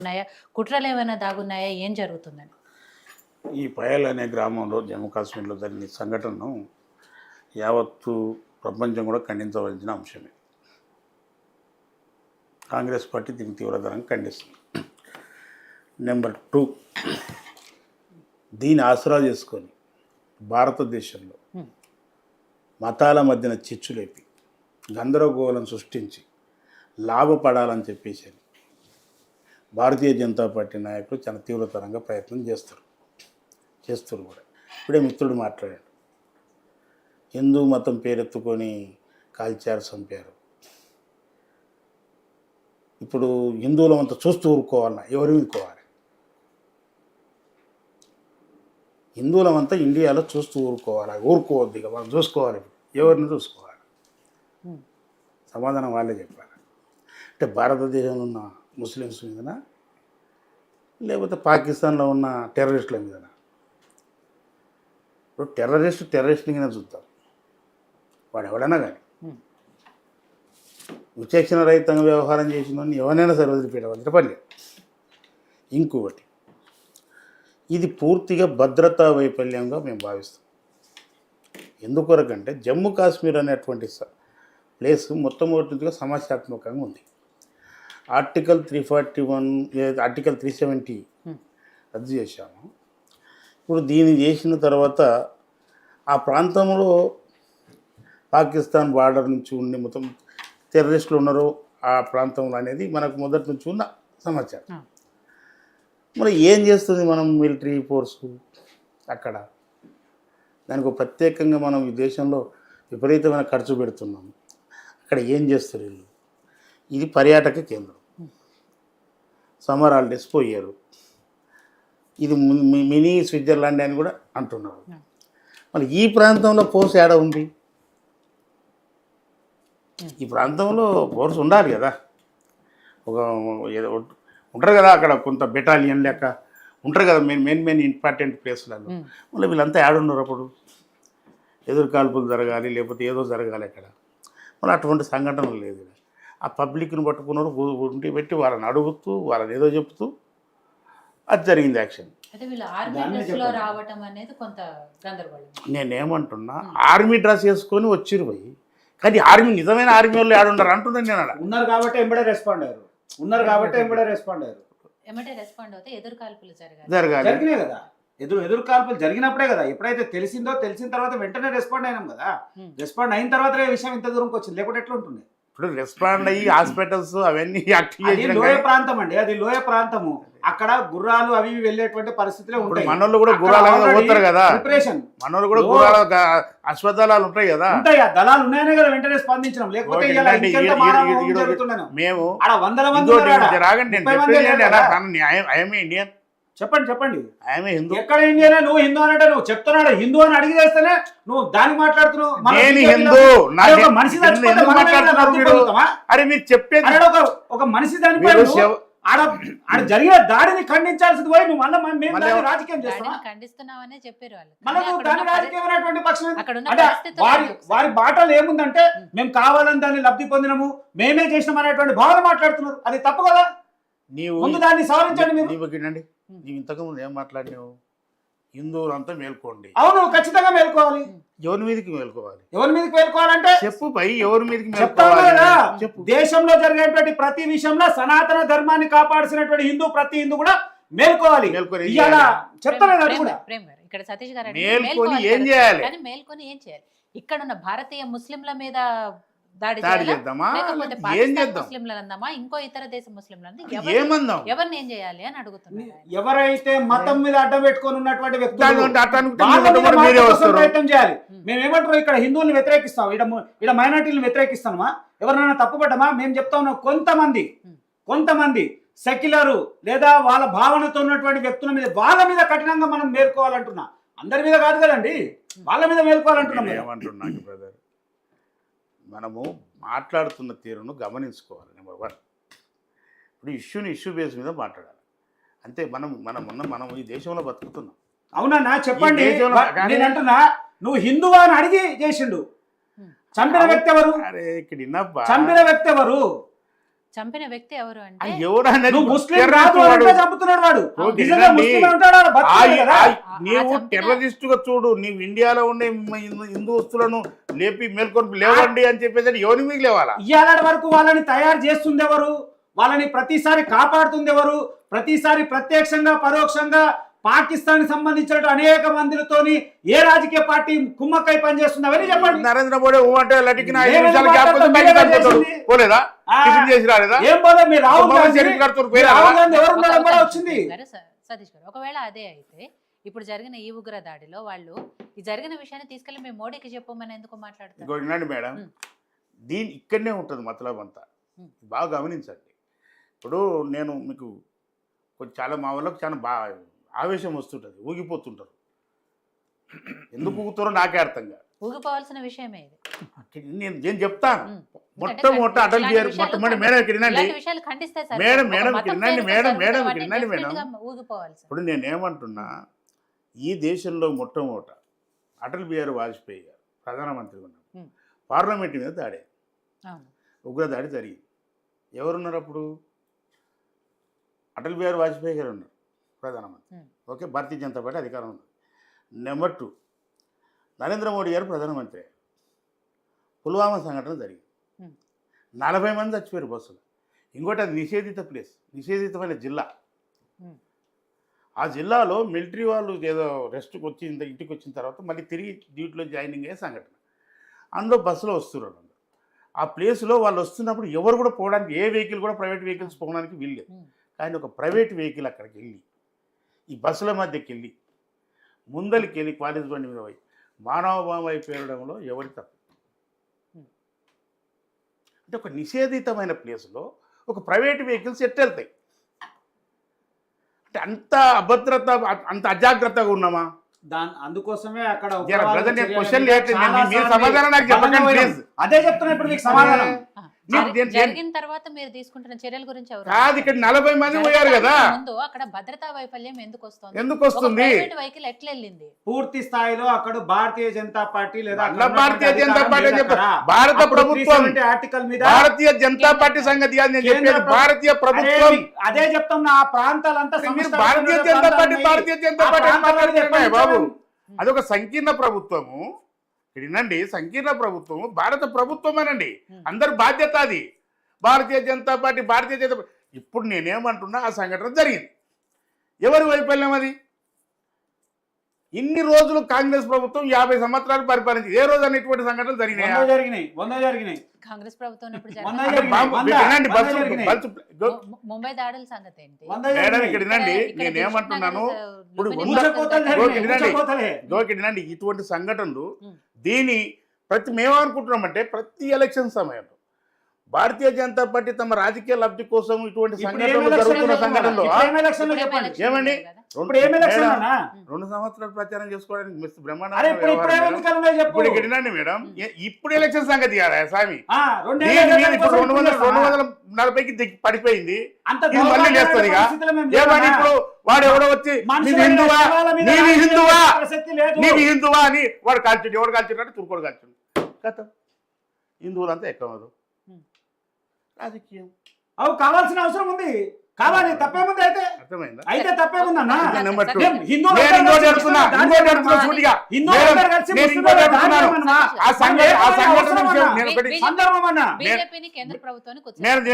ఉన్నాయా? కుట్రలు ఏమైనా దాగున్నాయా? ఏం జరుగుతుందని? ఈ పయల్ అనే గ్రామంలో జమ్మూ కాశ్మీర్లో జరిగిన సంఘటనను యావత్తు ప్రపంచం కూడా ఖండించవలసిన అంశమే. కాంగ్రెస్ పార్టీ దీన్ని తీవ్రతరంగా ఖండిస్తుంది. నెంబర్ 2, దీన్ని ఆసరా చేసుకొని భారతదేశంలో మతాల మధ్యన చిచ్చులేపి గందరగోళం సృష్టించి లాభపడాలని చెప్పేసి భారతీయ జనతా పార్టీ నాయకులు చాలా తీవ్రతరంగా ప్రయత్నం చేస్తారు కూడా. ఇప్పుడే మిత్రుడు మాట్లాడాడు, హిందూ మతం పేరెత్తుకొని కాల్చారు, చంపారు. ఇప్పుడు హిందువులమంతా చూస్తూ ఊరుకోవాలన్నా ఎవరు ఊరుకోవాలి? హిందువులమంతా ఇండియాలో చూస్తూ ఊరుకోవద్దు, ఇక మనం చూసుకోవాలి. ఎవరిని చూసుకోవాలి? సమాధానం వాళ్ళే చెప్పాలి. అంటే భారతదేశంలో ఉన్న ముస్లిమ్స్ మీదనా, లేకపోతే పాకిస్తాన్లో ఉన్న టెర్రరిస్టుల మీదనా? ఇప్పుడు టెర్రరిస్ట్ని కింద చూద్దాం, వాడు ఎవడైనా కానీ విచక్షణ రహితంగా వ్యవహారం చేసిన ఎవరైనా సరే వదిలిపెట్టవలసిన పని లేదు. ఇంకొకటి, ఇది పూర్తిగా భద్రతా వైఫల్యంగా మేము భావిస్తాం. ఎందుకొరకంటే జమ్మూ కాశ్మీర్ అనేటువంటి ప్లేస్ మొట్టమొదటిగా సమస్యాత్మకంగా ఉంది. ఆర్టికల్ 341, ఆర్టికల్ 370 రద్దు చేశాము. ఇప్పుడు దీన్ని చేసిన తర్వాత ఆ ప్రాంతంలో పాకిస్తాన్ బార్డర్ నుంచి ఉండి మొత్తం టెర్రరిస్టులు ఉన్నారు ఆ ప్రాంతంలో అనేది మనకు మొదటి నుంచి ఉన్న సమాచారం. మరి ఏం చేస్తుంది మనం మిలిటరీ ఫోర్సు అక్కడ? దానికి ప్రత్యేకంగా మనం ఈ దేశంలో విపరీతమైన ఖర్చు పెడుతున్నాం. అక్కడ ఏం చేస్తారు వీళ్ళు? ఇది పర్యాటక కేంద్రం, సమ్మర్ హాలిడేస్ పోయారు. ఇది మినీ స్విట్జర్లాండ్ అని కూడా అంటున్నారు. మరి ఈ ప్రాంతంలో ఫోర్స్ ఏడ ఉంది? ఈ ప్రాంతంలో ఫోర్స్ ఉండాలి కదా, ఒక ఉంటారు కదా అక్కడ కొంత బెటాలియన్ లెక్క ఉంటారు కదా మెయిన్ ఇంపార్టెంట్ ప్లేస్లలో. మళ్ళీ వీళ్ళంతా ఏడున్నారు? అప్పుడు ఎదురు కాల్పులు జరగాలి, లేకపోతే ఏదో జరగాలి అక్కడ. మళ్ళీ అటువంటి సంఘటనలు లేదు. ఆ పబ్లిక్ని పట్టుకున్నారు, ఉండి పెట్టి వాళ్ళని అడుగుతూ వాళ్ళని ఏదో చెప్తూ అది జరిగింది యాక్షన్. నేనేమంటున్నా, ఆర్మీ డ్రెస్ వేసుకొని వచ్చిరు పోయి, కానీ ఆర్మీ నిజమైన ఆర్మీ వాళ్ళు ఏడున్నారు అంటున్నాను నేను. అలా ఉన్నారు కాబట్టి ఎంబడే రెస్పాండ్ అయ్యారు. జరిగినాయి కదా, ఎదురు కాల్పులు జరిగినప్పుడే కదా. ఎప్పుడైతే తెలిసిన తర్వాత వెంటనే రెస్పాండ్ అయినాం కదా. రెస్పాండ్ అయిన తర్వాత విషయం ఇంత దూరంకి వచ్చింది, లేకపోతే ఎట్లా ఉంటుండే? ఇప్పుడు రెస్పాండ్ అయ్యి హాస్పిటల్స్ అవన్నీ లోయ ప్రాంతం అండి, అది లోయ ప్రాంతము. అక్కడ గుర్రాలు అవి వెళ్ళేటువంటి పరిస్థితులే ఉంటాయి. మనోళ్ళు కూడా గుర్రాలు పోతారు కదా, ప్రిపరేషన్. మనోళ్ళు కూడా గుర్రాలు అశ్వదళాలు ఉంటాయి కదా, ఉంటాయి. దళాలు ఉన్నాయనే కదా వెంటనే స్పందించడం. లేకపోతే మేము వందల మంది ఇండియన్. చెప్పండి. హిందూ. ఎక్కడ ఇండియన్? నువ్వు హిందూ అంటే నువ్వు చెప్తున్నాడు హిందూ అని అడిగి చేస్తేనే నువ్వు దానికి మాట్లాడుతున్నావు. మనిషి అరే మీరు చెప్పేది ఒక మనిషి దానిపై ఆడ జరిగిన దాడిని ఖండించాల్సింది పోయి నువ్వు మళ్ళీ రాజకీయం ఖండిస్తున్నావనే చెప్పారు వాళ్ళు. దాని రాజకీయమైనటువంటి పక్షం వారి బాటలు ఏముందంటే మేము కావాలని దాన్ని లబ్ధి పొందినము, మేమే చేసినాం అనేటువంటి భావన మాట్లాడుతున్నారు. అది తప్పు కదా. ముందు దాన్ని సవరించండి. నీవు ఇంతకుముందు ఏం మాట్లాడినావు? హిందువులంతా మేల్కోండి. అవును, ఖచ్చితంగా మేల్కోవాలి. ఎవరి మీదకి మేల్కోవాలి? ఎవరి మీదకి మేల్కోవాలంటే చెప్పు పై, ఎవరి మీదకి చెప్పు. దేశంలో జరిగేటువంటి ప్రతి విషయంలో సనాతన ధర్మాన్ని కాపాడాల్సినటువంటి ప్రతి హిందూ కూడా మేల్కోవాలి. చెప్తాను ఇక్కడ సతీష్ గారు మేల్కొని ఏం చేయాలి? మేల్కొని ఏం చేయాలి? ఇక్కడ ఉన్న భారతీయ ముస్లింల మీద దాడి చేద్దామా? ముస్లింలందామా, ఇంకో ఇతర దేశ ముస్లింలందా, ఎవరిని ఏం చేయాలి అని అడుగుతున్నారు. ఎవరైతే మతం మీద అడ్డం పెట్టుకొని ఉన్నటువంటి వ్యక్తులు ప్రయత్నం చేయాలి. మేమేమంటారు, ఇక్కడ హిందువుల్ని వ్యతిరేకిస్తాం, ఇక్కడ మైనార్టీలను వ్యతిరేకిస్తామా? ఎవరినైనా తప్పుపడ్డమా? మేము చెప్తా ఉన్నాం, కొంతమంది సెక్యులరు లేదా వాళ్ళ భావనతో ఉన్నటువంటి వ్యక్తుల మీద, వాళ్ళ మీద కఠినంగా మనం మేల్కోవాలంటున్నా. అందరి మీద కాదు కదండి, వాళ్ళ మీద మేల్కోవాలంటున్నాం. ఏమంటున్నాను బ్రదర్, మనము మాట్లాడుతున్న తీరును గమనించుకోవాలి. నెంబర్ 1, ఇప్పుడు ఇష్యూ బేస్ మీద మాట్లాడాలి. అంతే. మనం ఈ దేశంలో బతుకుతున్నాం. అవునన్నా, చెప్పండి. నేను అంటున్నా, నువ్వు హిందువా అని అడిగి చేసిండు. చంపిన వ్యక్తి ఎవరు? అరే ఇక్కడ చంపిన వ్యక్తి ఎవరు? చంపిన వ్యక్తి ఎవరు అంటే ఎవరన్నది నువ్వు ముస్లిం రాదు అంటే చంపుతున్నాడు వాడు. ఓకే, నిజంగా రండి. ముస్లిం ఉంటాడు వాడు, బతకాలి కదా. నీవు టెర్రరిస్ట్ గా చూడు, నీవు ఇండియాలో ఉండే హిందూస్తులను లేపి మేల్కొని లేవండి అని చెప్పేసి ఎవరి మీకు లేవాలా? ఇవాళ వరకు వాళ్ళని తయారు చేస్తుంది ఎవరు? వాళ్ళని ప్రతిసారి కాపాడుతుంది ఎవరు? ప్రతిసారి ప్రత్యక్షంగా పరోక్షంగా పాకిస్తాన్ సంబంధించిన అనేక మందితోని ఏ రాజకీయ పార్టీ కుమ్మక్కై పనిచేస్తుంది అవన్నీ చెప్పండి. నరేంద్ర మోడీ అంటే లటికిన 5 నిమిషాలు గ్యాప్ పోలేదా? టిఫిన్ చేసి రాలేదా? ఏం పోలే, మీరు రాహుల్ గాంధీ ఎవరు ఉండడం కూడా వచ్చింది. సతీష్ గారు, ఒకవేళ అదే అయితే ఇప్పుడు జరిగిన ఈ ఉగ్ర దాడిలో వాళ్ళు ఈ జరిగిన విషయాన్ని తీసుకెళ్లి మేము మోడీకి చెప్పమని ఎందుకు మాట్లాడుతారు? వినండి మేడం, దీని ఇక్కడనే ఉంటుంది మతలబ్ అంతా. బాగా గమనించండి. ఇప్పుడు నేను మీకు చాలా మా వాళ్ళకి చాలా బాగా ఆవేశం వస్తుంటుంది, ఊగిపోతుంటారు. ఎందుకు ఊగుతారో నాకే అర్థం కాదు. ఊగిపోవాల్సిన విషయమే ఇది. నేను చెప్తాను. మొట్టమొదట అటల్ బిహారీ మొట్టమొదటి మేడం ఇక్కడ వినండి మేడం మేడం ఇక్కడ వినండి మేడం మేడం ఇక్కడ వినండి మేడం. ఇప్పుడు నేనేమంటున్నా, ఈ దేశంలో మొట్టమొదట అటల్ బిహారీ వాజ్పేయి గారు ప్రధానమంత్రిగా ఉన్నారు. పార్లమెంట్ మీద దాడే ఉగ్రదాడి జరిగింది. ఎవరున్నారు అప్పుడు? అటల్ బిహారీ వాజ్పేయి గారు ఉన్నారు ప్రధానమంత్రి. ఓకే, భారతీయ జనతా పార్టీ అధికారం ఉంది. నెంబర్ 2 నరేంద్ర మోడీ గారు ప్రధానమంత్రి. పుల్వామా సంఘటన జరిగింది, 40 మంది చచ్చిపోయారు బస్సులు. ఇంకోటి అది నిషేధిత ప్లేస్, నిషేధితమైన జిల్లా. ఆ జిల్లాలో మిలిటరీ వాళ్ళు ఏదో రెస్ట్కి వచ్చి ఇంటికి వచ్చిన తర్వాత మళ్ళీ తిరిగి డ్యూటీలో జాయినింగ్ అయ్యే సంఘటన. అందులో బస్సులో వస్తున్నారు. ఆ ప్లేస్లో వాళ్ళు వస్తున్నప్పుడు ఎవరు కూడా పోవడానికి, ఏ వెహికల్ కూడా ప్రైవేట్ వెహికల్స్ పోవడానికి వీల్లేదు. కానీ ఒక ప్రైవేట్ వెహికల్ అక్కడికి వెళ్ళి ఈ బస్సుల మధ్యకి వెళ్ళి ముందలికి వెళ్ళి కాలేజ్ బండి మీద పోయి మానవభావం పేరడంలో ఎవరి తప్పు? అంటే ఒక నిషేధితమైన ప్లేస్లో ఒక ప్రైవేట్ వెహికల్స్ ఎట్టెళ్తాయి అంటే అంత అభద్రత, అంత అజాగ్రత్తగా ఉన్నామా? అందుకోసమే అక్కడ సమాధానం నాకు చెప్పండి. అదే చెప్తున్నా ఇప్పుడు మీకు సమాధానం. జరిగిన తర్వాత మీరు తీసుకుంటున్న చర్యల గురించి కాదు, ఇక్కడ 40 మంది పోయారు కదా. ముందు అక్కడ భద్రతా వైఫల్యం ఎందుకు వస్తుంది? వెహికల్ ఎట్లా వెళ్ళింది? పూర్తి స్థాయిలో అక్కడ భారతీయ జనతా పార్టీ లేదా భారతీయ జనతా పార్టీ భారత ప్రభుత్వం ఆర్టికల్ మీద భారతీయ జనతా పార్టీ సంగతి కాదు నేను చెప్పేది. భారతీయ ప్రభుత్వం అదే చెప్తున్నా. ఆ ప్రాంతాలంతా భారతీయ జనతా పార్టీ భారతీయ జనతా పార్టీ బాబు, అదొక సంకీర్ణ ప్రభుత్వము. వినండి, సంకీర్ణ ప్రభుత్వము భారత ప్రభుత్వం అనండి, అందరి బాధ్యత అది. Bharatiya Janata party Bharatiya Janata party. ఇప్పుడు నేనేమంటున్నా, ఆ సంఘటన జరిగింది, ఎవరి వైఫల్యం అది? ఇన్ని రోజులు కాంగ్రెస్ ప్రభుత్వం 50 సంవత్సరాలు పరిపాలించింది, ఏ రోజు అనేటువంటి సంఘటనలు జరిగినాయి? కాంగ్రెస్ ప్రభుత్వం ముంబై దాడుల సంగతి ఏంటి? మేడం ఇక్కడ వినండి, నేనేమంటున్నాను, ఇప్పుడు వినండి, ఇటువంటి సంఘటనలు దీని మేమనుకుంటున్నామంటే ప్రతి ఎలక్షన్ సమయంలో భారతీయ జనతా పార్టీ తమ రాజకీయ లబ్ధి కోసం ఇటువంటి సంఘటనలు జరుగుతున్న సంఘటనలో ఏమండి 2 సంవత్సరాలు ప్రచారం చేసుకోవడానికి బ్రహ్మాండ. మేడం ఇప్పుడు ఎలక్షన్ సంగతి కాదా స్వామి? ఇప్పుడు 240కి పడిపోయింది, ఇది మళ్ళీ లేస్తుంది. ఏమని ఇప్పుడు వాడు ఎవడో వచ్చి నీవి హిందువా అని వాడు కాల్చుండు, ఎవడు కాల్చుంటే తుర్కోడు కాల్చుండు. కథ హిందువులంతా ఎక్కువ రాజకీయం అవి కావాల్సిన అవసరం ఉంది. కావాలి, తప్పేముంది? అయితే తప్పేముందన్నా?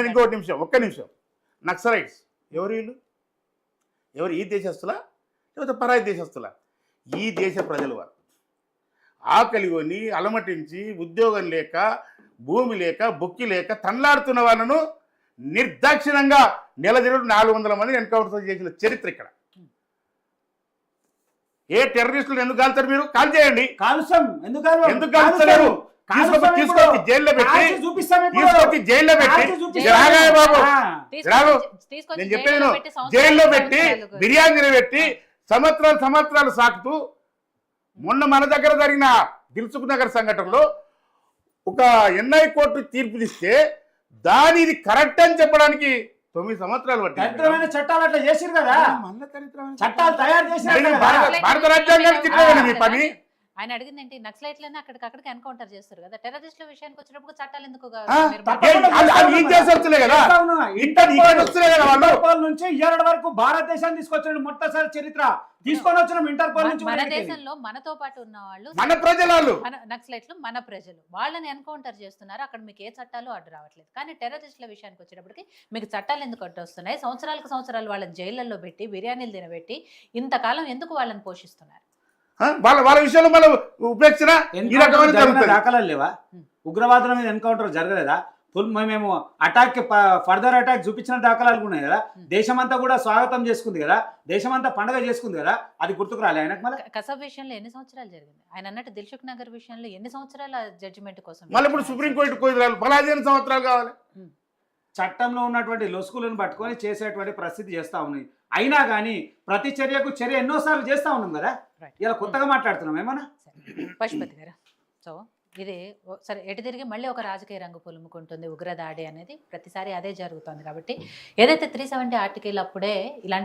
ఇంకోటి నిమిషం, ఒక్క నిమిషం. నక్సలైట్స్ ఎవరు? వీళ్ళు ఎవరు? ఈ దేశస్తులా లేకపోతే పరాయి దేశస్తులా? ఈ దేశ ప్రజలు వారు ఆకలి కొని అలమటించి ఉద్యోగం లేక, భూమి లేక, బొక్కి లేక తన్లాడుతున్న వాళ్ళను నిర్దాక్షిణంగా నెలదిన 400 మందిని ఎన్కౌంటర్ చేసిన చరిత్ర ఇక్కడ. ఏ టెర్రరిస్టులు ఎందుకు కాల్చారు? మీరు కాల్ చేయండి. ఎందుకు కాల్చలేరు? తీసుకొచ్చి జైల్లో పెట్టి బాబు నేను చెప్పేది, జైల్లో పెట్టి బిర్యానీని పెట్టి సంవత్సరాలు సాకుతూ, మొన్న మన దగ్గర జరిగిన దిల్సుఖ్ నగర్ సంఘటనలో ఒక ఎన్ఐ కోర్టు తీర్పు ఇస్తే దాని ఇది కరెక్ట్ అని చెప్పడానికి 9 సంవత్సరాలు పట్టింది. చట్టాలు అట్లా చేసిరు కదా, చట్టాలు తయారు చేసి భారత రాజ్యాంగాన్ని తిట్టేవాడి మీ పని. ఆయన అడిగింది ఏంటి, నక్సలైట్లనే అక్కడికి ఎన్కౌంటర్ చేస్తారు కదా, టెర్రరిస్టుల విషయానికి వచ్చినప్పుడు చట్టాలు ఎందుకు మీరు తప్పకుండా చేసొచ్చులే కదా చేస్తా ఉన్నా. ఇక్కడ వస్తున్నాయి కదా వాళ్ళు. ఇంటర్పోల్ నుంచి ఇయ్యాల వరకు భారతదేశాన్ని తీసుకొచ్చిన మొట్టసారి చరిత్ర తీసుకొని వచ్చిన ఇంటర్పోల్ నుంచి మన కూడా దేశంలో మనతో పాటు ఉన్న వాళ్ళు మన ప్రజలు నక్సలైట్లు మన ప్రజలు, వాళ్ళని ఎన్కౌంటర్ చేస్తున్నారు. అక్కడ మీకు ఏ చట్టాలు అడ్డు రావట్లేదు. కానీ టెర్రరిస్టుల విషయానికి వచ్చేటప్పటికి మీకు చట్టాలు ఎందుకు అడ్డు వస్తున్నాయి? సంవత్సరాలకు సంవత్సరాలు వాళ్ళని జైళ్ళల్లో పెట్టి బిర్యానీలు తినబెట్టి ఇంతకాలం ఎందుకు వాళ్ళని పోషిస్తున్నారు? వాళ్ళ విషయంలో మనం ఉపేక్షణ ఈ రకమైన జరుగుతుంది. దాఖలాలు లేవా? ఉగ్రవాదుల మీద ఎన్కౌంటర్ జరగలేదా? మేము అటాక్ ఫర్దర్ అటాక్ చూపించిన దాఖలాలు ఉన్నాయి కదా. దేశమంతా కూడా స్వాగతం చేసుకుంది కదా, దేశమంతా పండగ చేసుకుంది కదా, అది గుర్తుకు రాలే ఆయనకు? మళ్ళీ కసబ్ విషయంలో ఎన్ని సంవత్సరాలు జరిగింది? ఆయన అన్నట్టు దిల్సుఖ్ నగర్ విషయంలో ఎన్ని సంవత్సరాల జడ్జిమెంట్ కోసం? మళ్ళీ ఇప్పుడు సుప్రీంకోర్టు 15 సంవత్సరాలు కావాలి. చట్టంలో ఉన్నటువంటి లొసుకులను పట్టుకొని చేసేటువంటి పరిస్థితి చేస్తా ఉన్నాయి. అయినా కానీ ప్రతి చర్యకు చర్య ఎన్నోసార్లు చేస్తా ఉన్నాం కదా, ఇలా కొత్తగా మాట్లాడుతున్నాం ఏమన్నా? పశుపతి గారు, సో ఇది సరే ఎటు తిరిగి మళ్ళీ ఒక రాజకీయ రంగు పులుముకుంటుంది ఉగ్రదాడి అనేది, ప్రతిసారి అదే జరుగుతుంది. కాబట్టి ఏదైతే 370 ఆర్టికల్ అప్పుడే ఇలాంటి